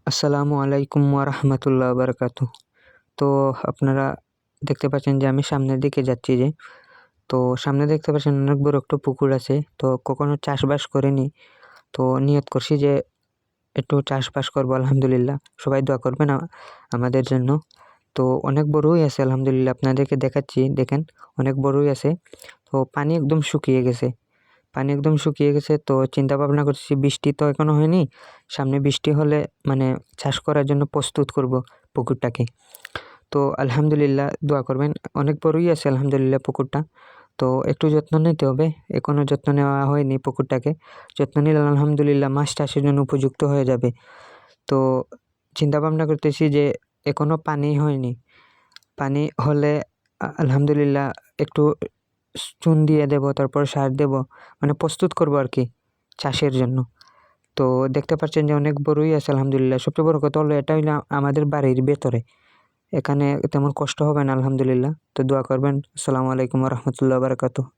আসসালামু আলাইকুম ওয়া রাহমাতুল্লাহি ওয়া বারাকাতুহু। তো আপনারা দেখতে পাচ্ছেন যে আমি সামনের দিকে যাচ্ছি তো সামনে দেখতে পাচ্ছেন অনেক বড় একটা পুকুর আছে। তো কখনো চাষবাস করিনি। তো নিয়ত করছি যে একটু চাষবাস করবো আলহামদুলিল্লাহ। সবাই দোয়া করবেন আমাদের জন্য। তো অনেক বড়ই আছে আলহামদুলিল্লাহ, আপনাদেরকে দেখাচ্ছি, দেখেন অনেক বড়ই আছে। তো পানি একদম শুকিয়ে গেছে। তো চিন্তা ভাবনা করছি, বৃষ্টি তো এখনো হয়নি, সামনে বৃষ্টি হলে মানে চাষ করার জন্য প্রস্তুত করব পুকুরটাকে। তো আলহামদুলিল্লাহ দোয়া করবেন, অনেক বড়ই আছে আলহামদুলিল্লাহ পুকুরটা। তো একটু যত্ন নিতে হবে, এখনো যত্ন নেওয়া হয়নি পুকুরটাকে। যত্ন নিলে আলহামদুলিল্লাহ মাছ চাষের জন্য উপযুক্ত হয়ে যাবে। তো চিন্তা ভাবনা করতেছি যে এখনো পানি হয়নি, পানি হলে আলহামদুলিল্লাহ একটু চুন দিয়ে দেব, তারপর সার দেব, মানে প্রস্তুত করব আর কি চাষের জন্য। তো দেখতে পাচ্ছেন যে অনেক বড়ই আছে আলহামদুলিল্লাহ। সবচেয়ে বড় কথা হলো এটা হইলো আমাদের বাড়ির ভেতরে, এখানে তেমন কষ্ট হবে না আলহামদুলিল্লাহ। তো দোয়া করবেন। আসসালামু আলাইকুম ওয়া রাহমাতুল্লাহি ওয়া বারাকাতুহু।